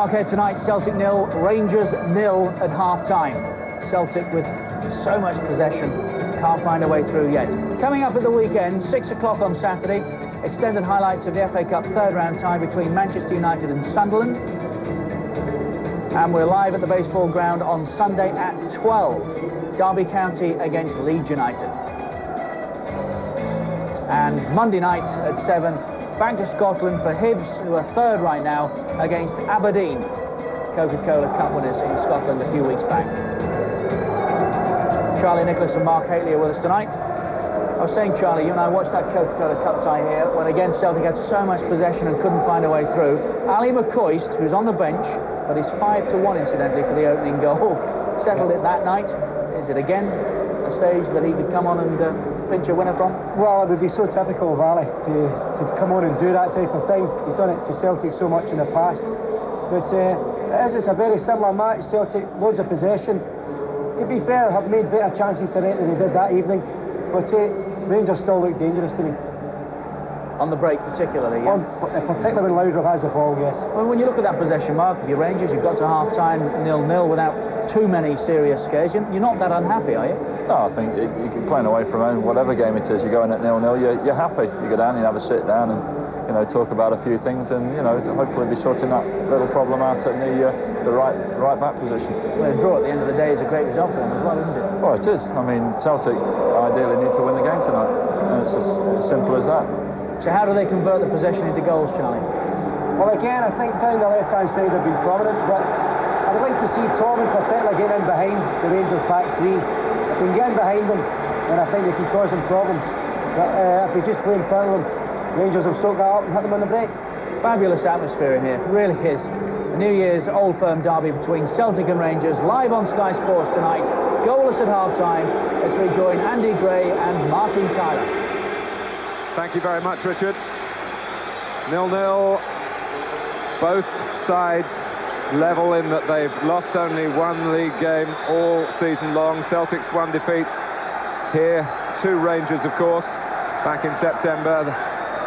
Parkhead tonight, Celtic 0, Rangers 0 at half-time. Celtic with so much possession, can't find a way through yet. Coming up at the weekend, 6 o'clock on Saturday, extended highlights of the FA Cup third-round tie between Manchester United and Sunderland. And we're live at the baseball ground on Sunday at 12. Derby County against Leeds United. And Monday night at 7, back to Scotland for Hibs, who are third right now, against Aberdeen, Coca-Cola Cup winners in Scotland a few weeks back. Charlie Nicholas and Mark Haley are with us tonight. I was saying, Charlie, you and I watched that Coca-Cola Cup tie here when again Celtic had so much possession and couldn't find a way through. Ali McCoist, who's on the bench, but he's 5-1 incidentally for the opening goal, settled it that night. Is it again a stage that he could come on and pinch a winner from? Well, it would be so typical of Ali to come on and do that type of thing. He's done it to Celtic so much in the past. But it's a very similar match. Celtic, loads of possession. To be fair, have made better chances tonight than they did that evening. But Rangers still look dangerous to me. On the break particularly, yeah? Particularly when Laudrup has the ball, yes. Well, when you look at that possession, Mark, your Rangers, you've got to half-time 0-0 without too many serious scares. You're not that unhappy, are you? No, I think you keep playing away from home, whatever game it is, you go in at 0-0, you're happy. You go down, you have a sit down and, you know, talk about a few things and, you know, hopefully be sorting that little problem out at the right back position. Well, a draw at the end of the day is a great result for them as well, isn't it? Well, it is. I mean, Celtic ideally need to win the game tonight. And it's as simple as that. So how do they convert the possession into goals, Charlie? Well, again, I think down the left-hand side they've been prominent, but I would like to see Tom in particular getting in behind the Rangers back three. If we can get in behind them, then I think they can cause them problems. But if they just play in front of them, Rangers will soak that up and hit them on the break. Fabulous atmosphere in here, really is. A New Year's Old Firm derby between Celtic and Rangers, live on Sky Sports tonight. Goalless at half-time. Let's rejoin Andy Gray and Martin Tyler. Thank you very much, Richard. 0-0. Both sides level in that they've lost only one league game all season long. Celtic's one defeat here to Rangers, of course, back in September.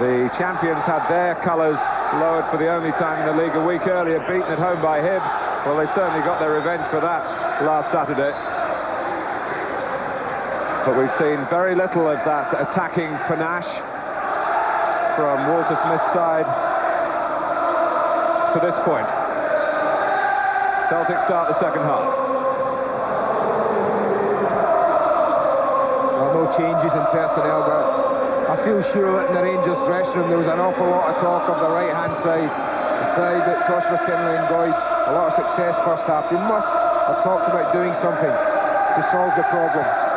The champions had their colours lowered for the only time in the league a week earlier, beaten at home by Hibs. Well, they certainly got their revenge for that last Saturday. But we've seen very little of that attacking panache from Walter Smith's side to this point. Celtic start the second half. Well, no changes in personnel, but I feel sure that in the Rangers dressing room there was an awful lot of talk of the right-hand side, the side that Josh McKinley enjoyed a lot of success first half. They must have talked about doing something to solve the problems.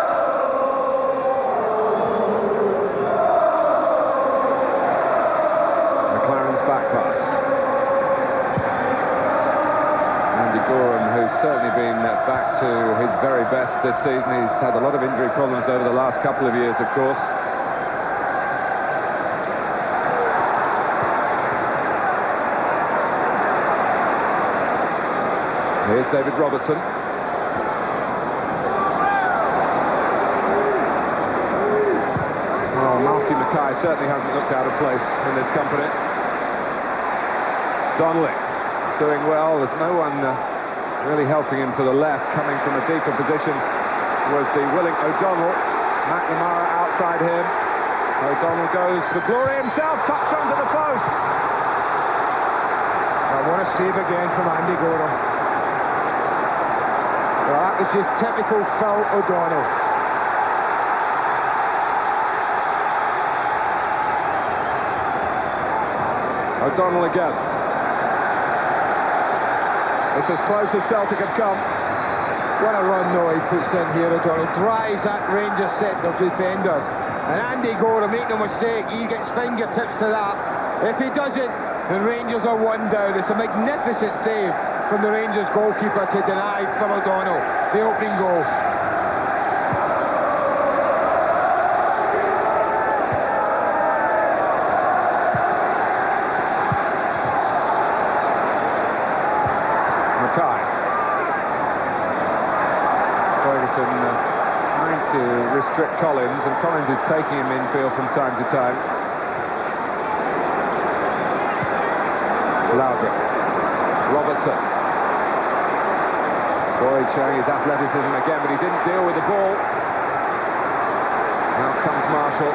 Back pass. Andy Gorham, who's certainly been back to his very best this season. He's had a lot of injury problems over the last couple of years, of course. Here's David Robertson. Well, Malky Mackay certainly hasn't looked out of place in this company. Donnelly doing well. There's no one really helping him to the left. Coming from a deeper position was the willing O'Donnell. McNamara outside him. O'Donnell goes for glory himself. Touched onto the post. I want to save again from Andy Gorham. Well, that was just typical Phil O'Donnell. O'Donnell again. It's as close as Celtic have come. What a run, though, he puts in here, O'Donnell. Drives that Rangers set of defenders. And Andy Gorham, make no mistake, he gets fingertips to that. If he doesn't, then Rangers are one down. It's a magnificent save from the Rangers goalkeeper to deny Phil O'Donnell the opening goal. Trying to restrict Collins, and Collins is taking him infield from time to time. Laudrup. Robertson. Boyd showing his athleticism again, but he didn't deal with the ball. Now comes Marshall.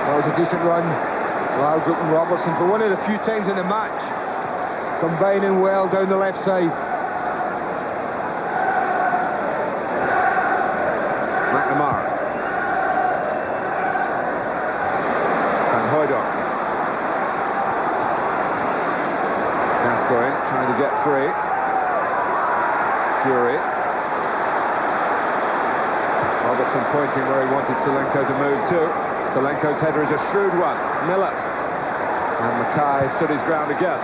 That was a decent run. Laudrup and Robertson for one of the few times in the match, combining well down the left side. McNamara. Van Hooijdonk. Gascoigne trying to get free. Fury. Robertson pointing where he wanted Solenko to move to. Solenko's header is a shrewd one. Miller. And Mackay stood his ground again.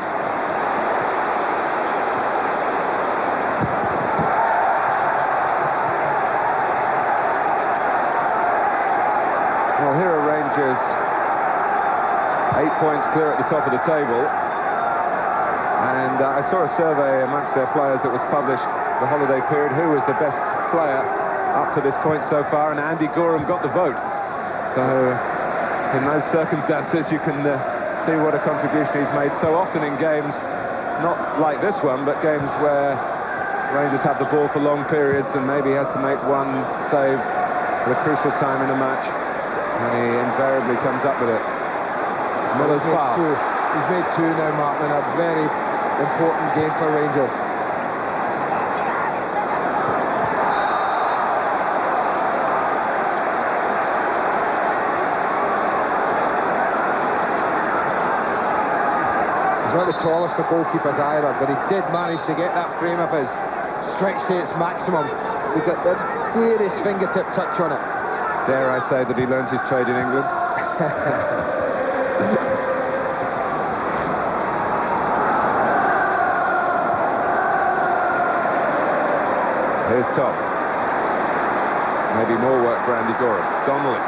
Well, here are Rangers 8 points clear at the top of the table. And I saw a survey amongst their players that was published the holiday period. Who was the best player up to this point so far? And Andy Gorham got the vote. So in those circumstances you can see what a contribution he's made so often in games, not like this one, but games where Rangers have the ball for long periods and maybe has to make one save at a crucial time in a match, and he invariably comes up with it. Miller's pass. He's made two now, Martin, in a very important game for Rangers. He's not the tallest of goalkeepers either, but he did manage to get that frame of his stretched to its maximum. So he got the barest fingertip touch on it. Dare I say that he learnt his trade in England? Here's Tom. Maybe more work for Andy Gorham. Donnelly.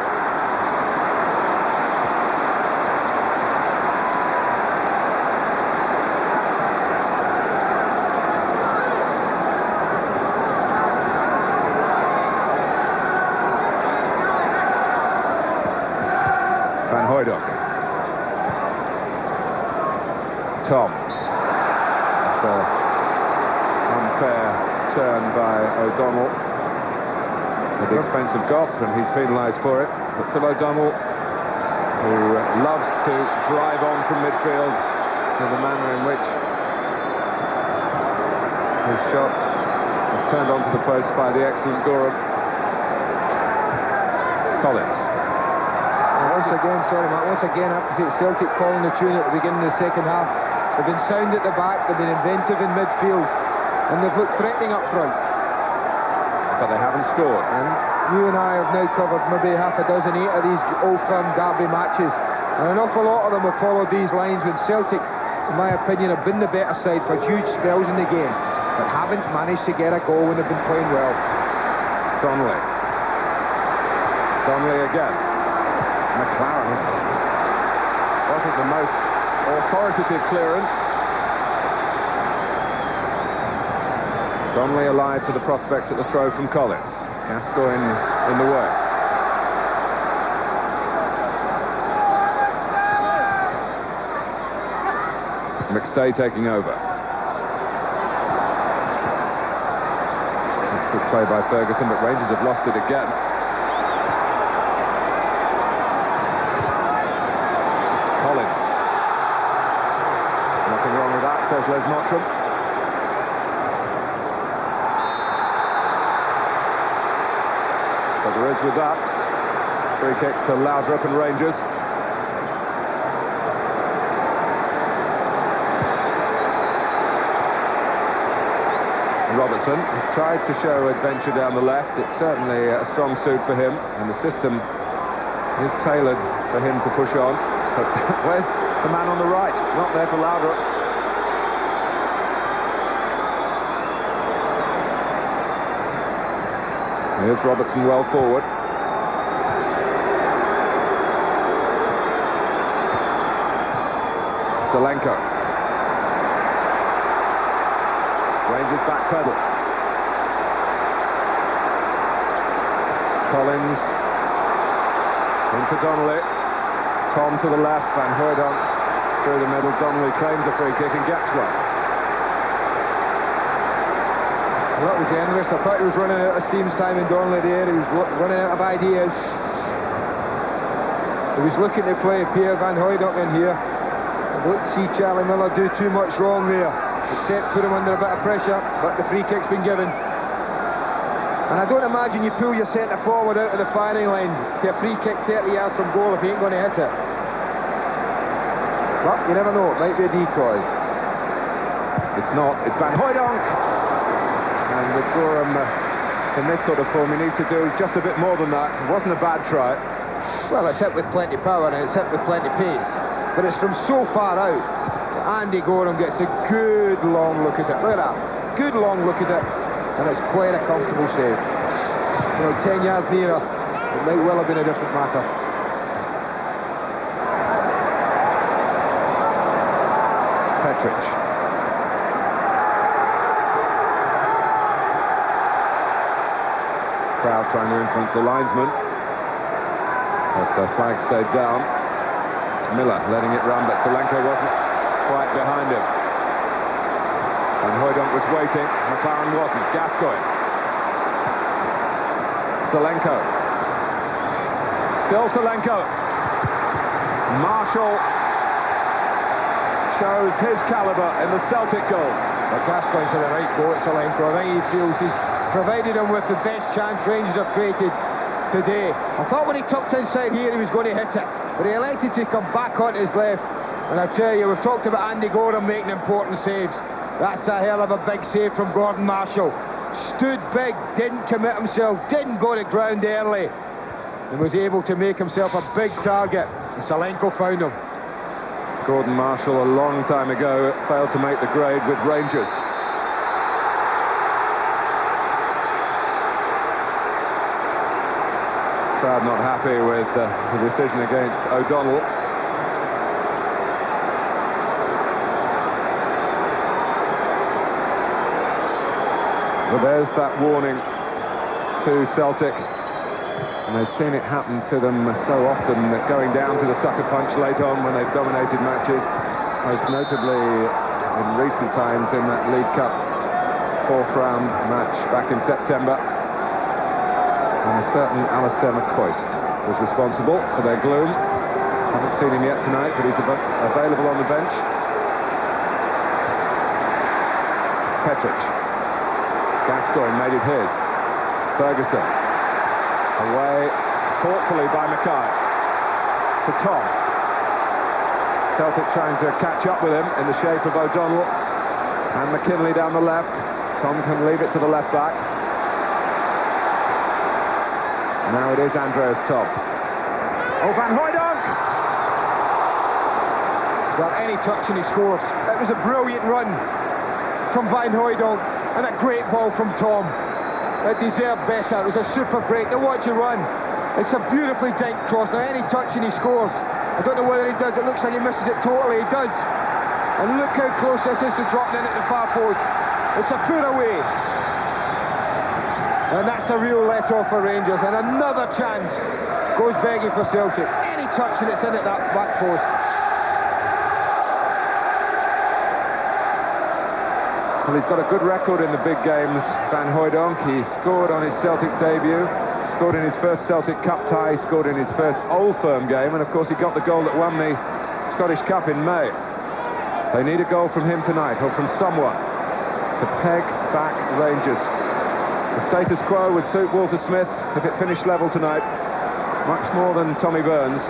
Van Hooijdonk. Tom. It's an unfair turn by O'Donnell at the expense of Goff, and he's penalised for it. But Phil O'Donnell, who loves to drive on from midfield, and the manner in which his shot was turned onto the post by the excellent Gorham. Collins. Once again, sorry Matt, once again I have to say it's Celtic calling the tune at the beginning of the second half. They've been sound at the back, they've been inventive in midfield, and they've looked threatening up front. But they haven't scored. And you and I have now covered maybe half a dozen, 8 of these Old Firm derby matches, and an awful lot of them have followed these lines when Celtic, in my opinion, have been the better side for huge spells in the game, but haven't managed to get a goal when they've been playing well. Donnelly. Donnelly again. McLaren wasn't the most authoritative clearance. Donnelly alive to the prospects at the throw from Collins. Gascoigne in the way. McStay taking over. That's good play by Ferguson, but Rangers have lost it again. Collins. Nothing wrong with that, says Les Mottram. But there is with that. Free kick to Laudrup and Rangers. Robertson has tried to show adventure down the left. It's certainly a strong suit for him, and the system is tailored for him to push on. But where's the man on the right? Not there for Laudrup. Here's Robertson well forward. Solenko. Rangers back pedal. Collins into Donnelly. Tom to the left, Van Hooijdonk through the middle. Donnelly claims a free kick and gets one. A little generous. I thought he was running out of steam, Simon Donnelly there. He was running out of ideas. He was looking to play Pierre Van Hooijdonk in here. I'd look to see Charlie Miller do too much wrong there, except put him under a bit of pressure, but the free kick's been given. And I don't imagine you pull your centre forward out of the firing line to a free kick 30 yards from goal if he ain't going to hit it. But you never know, it might be a decoy. It's not, it's Van Hooijdonk. And with Gorham in this sort of form, he needs to do just a bit more than that. It wasn't a bad try. Well, it's hit with plenty of power and it's hit with plenty of pace. But it's from so far out that Andy Gorham gets a good long look at it. Look at that. Good long look at it. And it's quite a comfortable save. You know, 10 yards nearer, it might well have been a different matter. Petric. Crowd trying to influence the linesman. But the flag stayed down. Miller letting it run, but Solenko wasn't quite behind him. And Hooijdonk was waiting. McLaren wasn't. Gascoigne. Solenko. Still Solenko. Marshall shows his calibre in the Celtic goal. But Gascoigne's in the right boat, Solenko. I think he feels he's provided him with the best chance Rangers have created today. I thought when he tucked inside here he was going to hit it, but he elected to come back on his left. And I tell you, we've talked about Andy Gorham making important saves. That's a hell of a big save from Gordon Marshall. Stood big, didn't commit himself, didn't go to ground early, and was able to make himself a big target. And Solenko found him. Gordon Marshall, a long time ago, failed to make the grade with Rangers. Crowd not happy with the decision against O'Donnell. But there's that warning to Celtic, and they've seen it happen to them so often, that going down to the sucker punch late on when they've dominated matches, most notably in recent times in that League Cup fourth round match back in September. And a certain Alistair McCoist was responsible for their gloom. Haven't seen him yet tonight, but he's available on the bench. Petric. Gascoigne made it his. Ferguson. Away thoughtfully by Mackay. To Tom. Celtic trying to catch up with him in the shape of O'Donnell. And McKinley down the left. Tom can leave it to the left back. Now it is Andreas Tob. Oh, Van Hooijdonk! Got any touch and he scores. It was a brilliant run from Van Hooijdonk and a great ball from Tom. It deserved better. It was a super break. Now watch it run. It's a beautifully dinked cross. Now any touch and he scores. I don't know whether he does. It looks like he misses it totally. He does. And look how close this is to dropping in at the far post. It's a foot away. And that's a real let-off for Rangers. And another chance goes begging for Celtic. Any touch and it's in at that back post. Well, he's got a good record in the big games, Van Hooijdonk. He scored on his Celtic debut, scored in his first Celtic Cup tie, scored in his first Old Firm game, and of course he got the goal that won the Scottish Cup in May. They need a goal from him tonight, or from someone, to peg back Rangers. The status quo would suit Walter Smith if it finished level tonight, much more than Tommy Burns.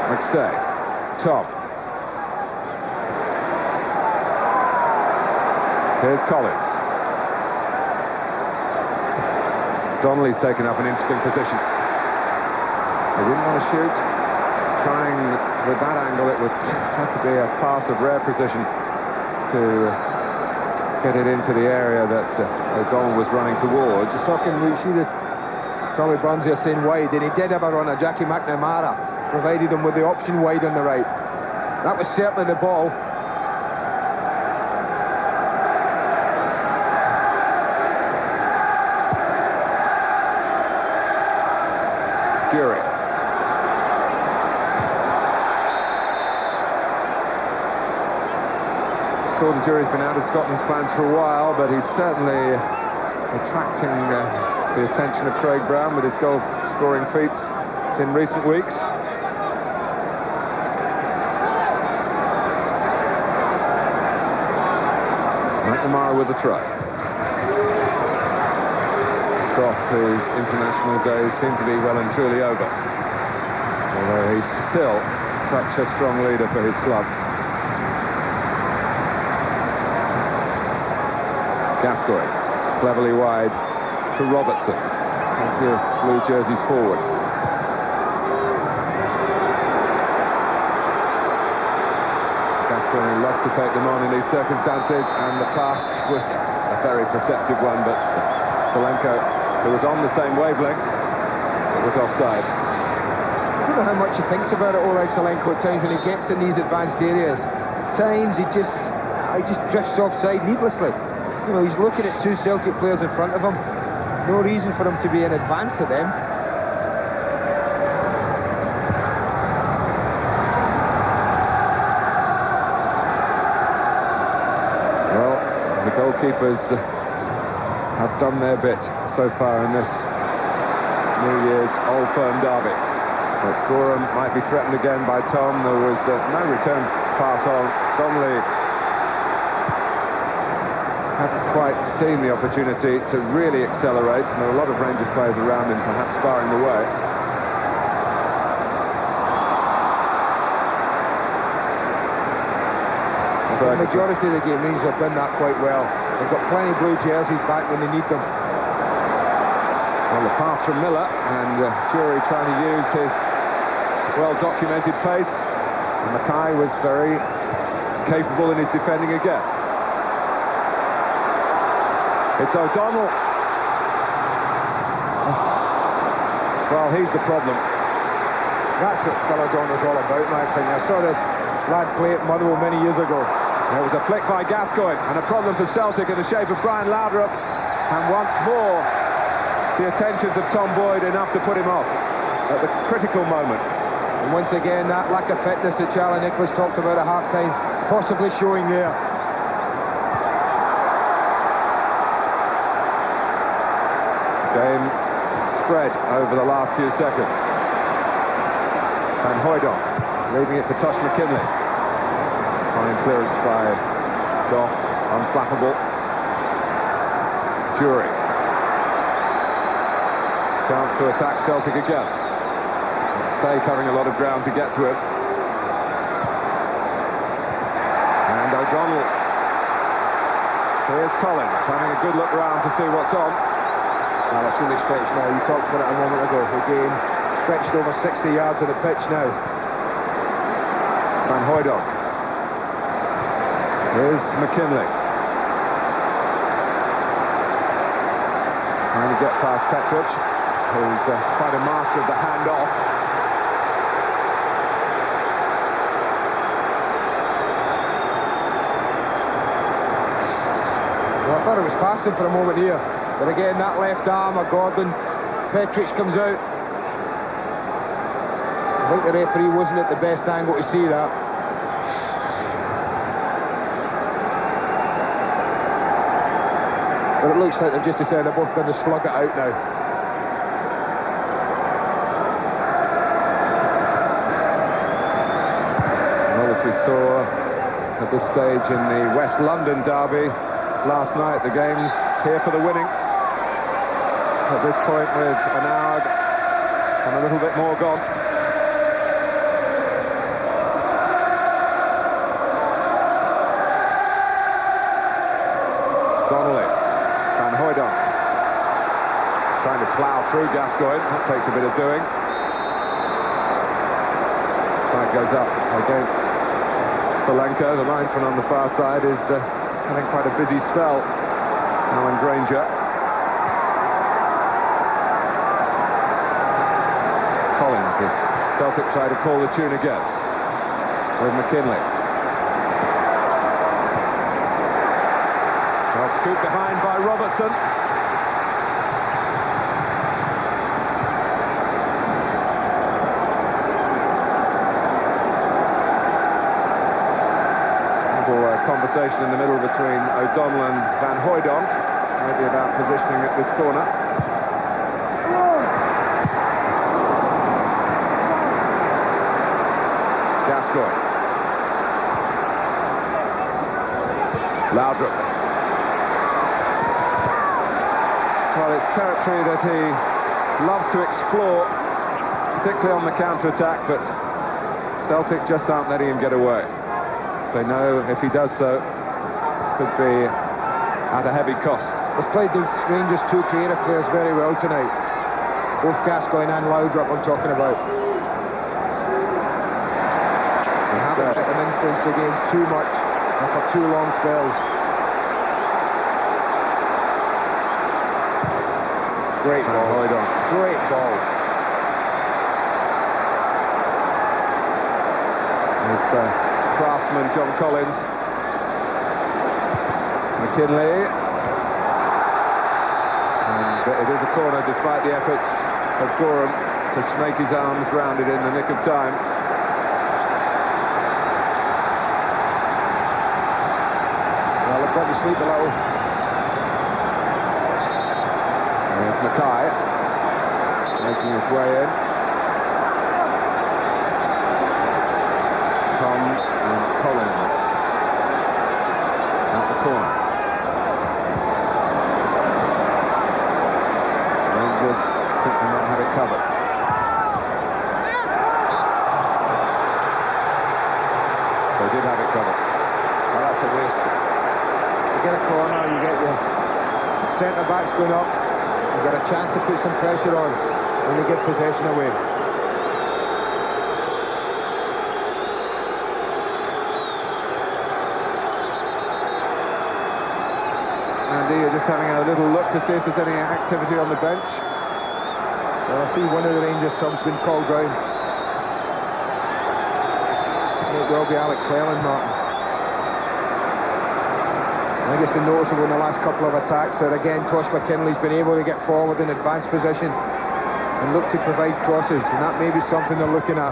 McStay, Tom. Here's Collins. Donnelly's taken up an interesting position. They didn't want to shoot. Trying with that angle, it would have to be a pass of rare precision to get it into the area that O'Donnell was running towards. Just talking, we see that Tommy Burns here saying wide, and he did have a run at Jackie McNamara. Provided him with the option wide on the right. That was certainly the ball. Gordon Jury's been out of Scotland's plans for a while, but he's certainly attracting the attention of Craig Brown with his goal-scoring feats in recent weeks. McNamara with the throw. Goff, whose international days seem to be well and truly over, although he's still such a strong leader for his club. Gascoigne, cleverly wide to Robertson. Plenty of blue jerseys forward. Gascoigne loves to take them on in these circumstances, and the pass was a very perceptive one, but Solenko, who was on the same wavelength, was offside. I don't know how much he thinks about it, Oleg Solenko, at times when he gets in these advanced areas. At times he just drifts offside needlessly. You know, he's looking at two Celtic players in front of him. No reason for him to be in advance of them. Well, the goalkeepers have done their bit so far in this New Year's Old Firm derby. But Gorham might be threatened again by Tom. There was no return pass on. Donnelly hadn't quite seen the opportunity to really accelerate, and there were a lot of Rangers players around him, perhaps barring the way. The majority of the game, Rangers have done that quite well. They've got plenty of blue jerseys back when they need them. Well, the pass from Miller, and Jury trying to use his well-documented pace. And Mackay was very capable in his defending again. It's O'Donnell. Well, he's the problem. That's what Phil O'Donnell's all about, in my opinion. I saw this lad play at Motherwell many years ago. There was a flick by Gascoigne, and a problem for Celtic in the shape of Brian Laudrup. And once more, the attentions of Tom Boyd enough to put him off at the critical moment. And once again, that lack of fitness that Charlie Nicholas talked about at half-time, possibly showing there. Game spread over the last few seconds. Van Hooijdonk leaving it to Tosh McKinley. Fine clearance by Goff, unflappable. Jury. Chance to attack Celtic again. Stay covering a lot of ground to get to him. And O'Donnell. Here's Collins having a good look round to see what's on. Well, it's really stretched now. You talked about it a moment ago. The game stretched over 60 yards of the pitch now. Van Hooijdonk. Here's McKinley. Trying to get past Petric, who's quite a master of the hand-off. Well, I thought it was passing for a moment here. But again, that left arm of Gordon. Petric comes out. I think the referee wasn't at the best angle to see that. But it looks like they've just decided they're both going to slug it out now. Well, as we saw at this stage in the West London derby last night, the game's here for the winning. At this point, with an hour and a little bit more gone. Donnelly, Van Hooijdonk, trying to plough through Gascoigne. That takes a bit of doing. Flag goes up against Solenko. The linesman on the far side is having quite a busy spell. Alan Granger. Collins as Celtic try to call the tune again with McKinley. Well, scooped behind by Robertson. little conversation in the middle between O'Donnell and Van Hooijdonk, maybe about positioning at this corner. Gascoigne. Laudrup. Well, it's territory that he loves to explore, particularly on the counter-attack, but Celtic just aren't letting him get away. They know if he does so, it could be at a heavy cost. They've played the Rangers' two creative players very well tonight. Both Gascoigne and Laudrup I'm talking about. They haven't let them influence the game too much and for too long spells. Great ball. Great ball. It's craftsman John Collins. McKinley. And it is a corner despite the efforts of Gorham to snake his arms round it in the nick of time. Well, they've got to sleep a little. There's Mackay making his way in. Tom and Collins at the corner. Rangers think they might have it covered. They did have it covered. Well, that's a waste. You get a corner, you get your centre-backs going up. You've got a chance to put some pressure on when they give possession away. Andy, you're just having a little look to see if there's any activity on the bench. Well, I see one of the Rangers subs been called down. It will be Alec Cleland, Martin. I think it's been noticeable in the last couple of attacks that again Tosh McKinley's been able to get forward in advanced position and look to provide crosses, and that may be something they're looking at.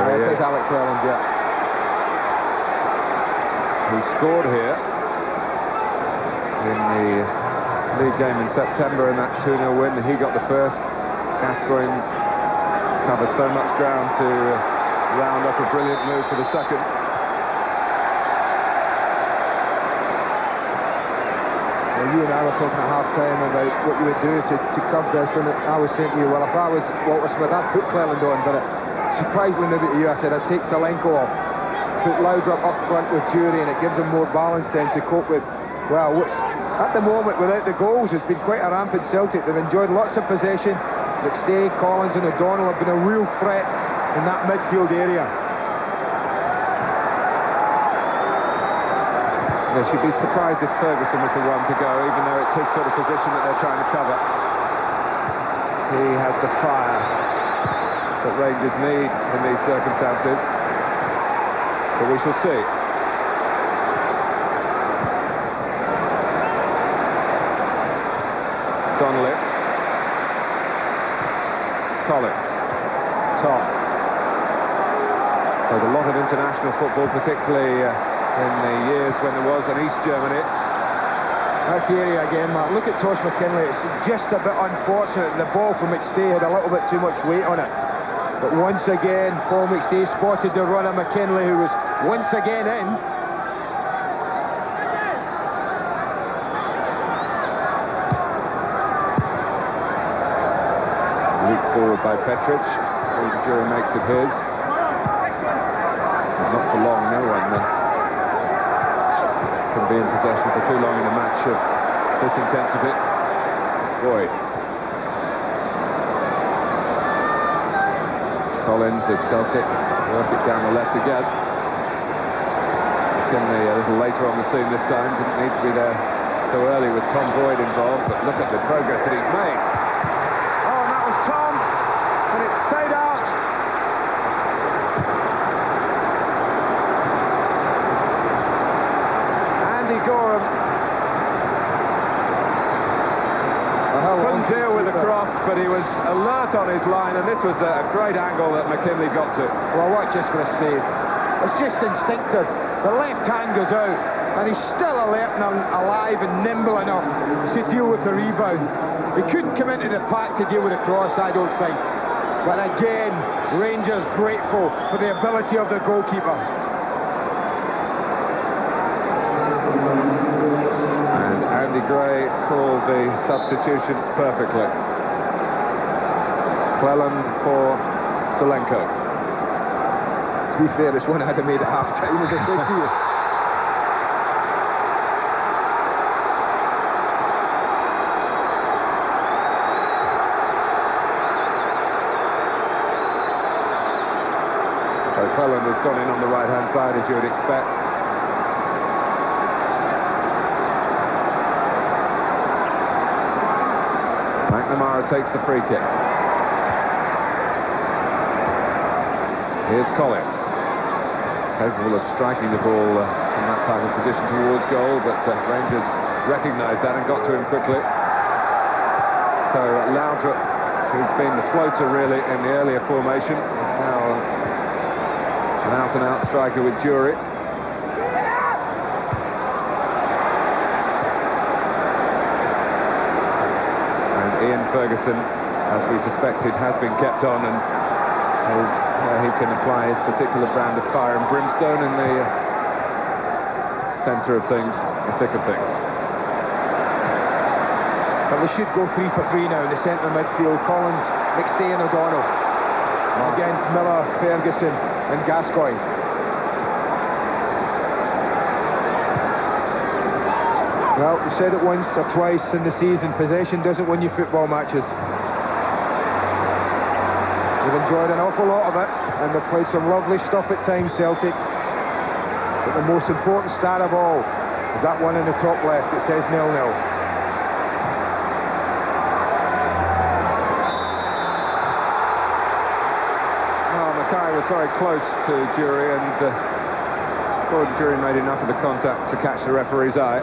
There it is Alec Cleland, yeah. Who scored here in the league game in September in that 2-0 win. He got the first. Gascoigne covered so much ground to round up a brilliant move for the second. Well, you and I were talking at half-time about what you would do to curb this, and I was saying to you, well, if I was Walter Smith, I'd put Cleland on, but it surprised me maybe to you. I said I'd take Solenko off, put Laudrup up front with Jury, and it gives them more balance then to cope with, well, what's at the moment without the goals has been quite a rampant Celtic. They've enjoyed lots of possession. McStay, Collins and O'Donnell have been a real threat in that midfield area. They should be surprised if Ferguson was the one to go, even though it's his sort of position that they're trying to cover. He has the fire that Rangers need in these circumstances. But we shall see. Donnelly. Collins. Tom. Played a lot of international football, particularly in the years when there was an East Germany. That's the area again, Mark. Look at Tosh McKinley. It's just a bit unfortunate. The ball from McStay had a little bit too much weight on it. But once again, Paul McStay spotted the run of McKinley, who was once again in. Leap forward by Petric. The jury makes it his. But not for long, no one can be in possession for too long in a match of this intensity. Boyd. Collins as Celtic work it down the left again. McKinley a little later on the scene this time, didn't need to be there so early with Tom Boyd involved, but look at the progress that he's made. Oh, and that was Tom, and it stayed out. Gorham couldn't deal with the cross. cross, but he was alert on his line, and this was a great angle that McKinley got to. Well, watch this for a save. It's just instinctive. The left hand goes out, and he's still alert and alive and nimble enough to deal with the rebound. He couldn't come into the pack to deal with the cross, I don't think. But again, Rangers grateful for the ability of the goalkeeper. And Andy Gray called the substitution perfectly. Cleland for Zelenko. To be fair, this one had made at half-time, as I said to you. So Cleland has gone in on the right-hand side, as you would expect. McNamara takes the free kick. Here's Collins. Capable of striking the ball from that type of position towards goal, but Rangers recognised that and got to him quickly. So Laudrup, who's been the floater really in the earlier formation, is now an out-and-out striker with Jury. And Ian Ferguson, as we suspected, has been kept on and he can apply his particular brand of fire and brimstone in the centre of things, the thick of things. But we should go 3 for 3 now in the centre midfield. Collins, McStay and O'Donnell against Miller, Ferguson and Gascoigne. Well, we said it once or twice in the season, possession doesn't win you football matches. We've enjoyed an awful lot of it, and they've played some lovely stuff at times, Celtic. But the most important stat of all is that one in the top left that says 0-0. Well, Mackay was very close to Jury, and Gordon Jury made enough of the contact to catch the referee's eye.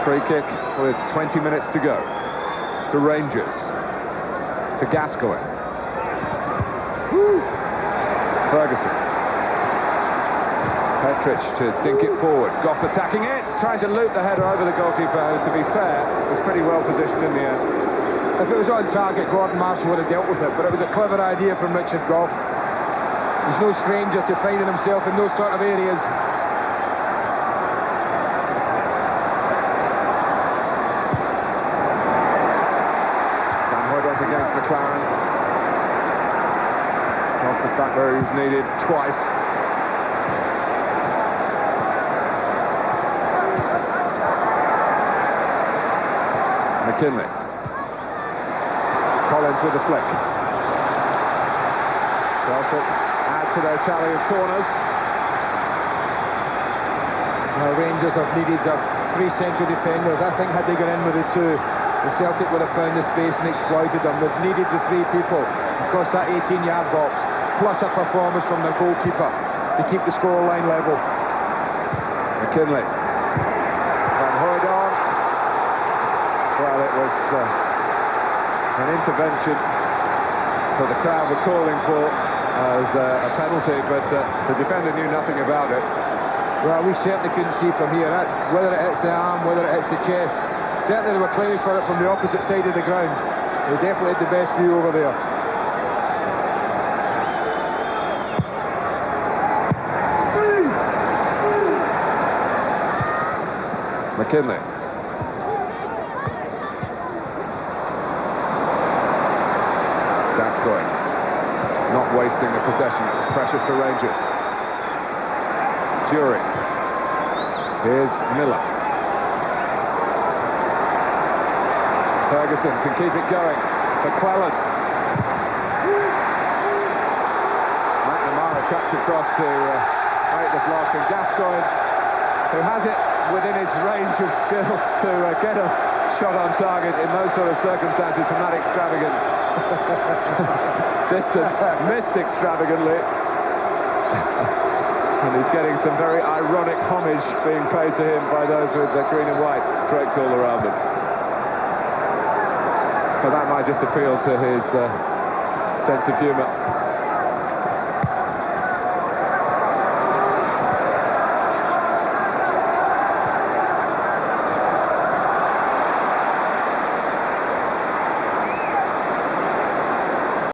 Free kick with 20 minutes to go to Rangers, to Gascoigne. Ferguson. Petric to dink it forward. Goff attacking it, trying to loop the header over the goalkeeper, who, to be fair, was pretty well positioned in the end. If it was on target, Gordon Marshall would have dealt with it, but it was a clever idea from Richard Goff. He's no stranger to finding himself in those sort of areas. Against McLaren. Goff was back where he was needed twice. McKinley. Collins with the flick. Celtic add to their tally of corners. Now Rangers have needed their 3 central defenders. I think had they gone in with the 2, the Celtic would have found the space and exploited them. They've needed the 3 people across that 18-yard box, plus a performance from their goalkeeper to keep the scoreline level. McKinley. Van Hooijdonk. Well, it was an intervention that the crowd were calling for as a penalty, but the defender knew nothing about it. Well, we certainly couldn't see from here, whether it hits the arm, whether it hits the chest. Certainly they were claiming for it from the opposite side of the ground. They definitely had the best view over there. McKinley. Gascoigne. Not wasting the possession. It was precious for Rangers. Jury. Here's Miller. Ferguson can keep it going for Cleland. McNamara trapped across to break the block, and Gascoigne, who has it within his range of skills to get a shot on target in those sort of circumstances from that extravagant Distance missed extravagantly. And he's getting some very ironic homage being paid to him by those with the green and white draped all around him. But that might just appeal to his sense of humour.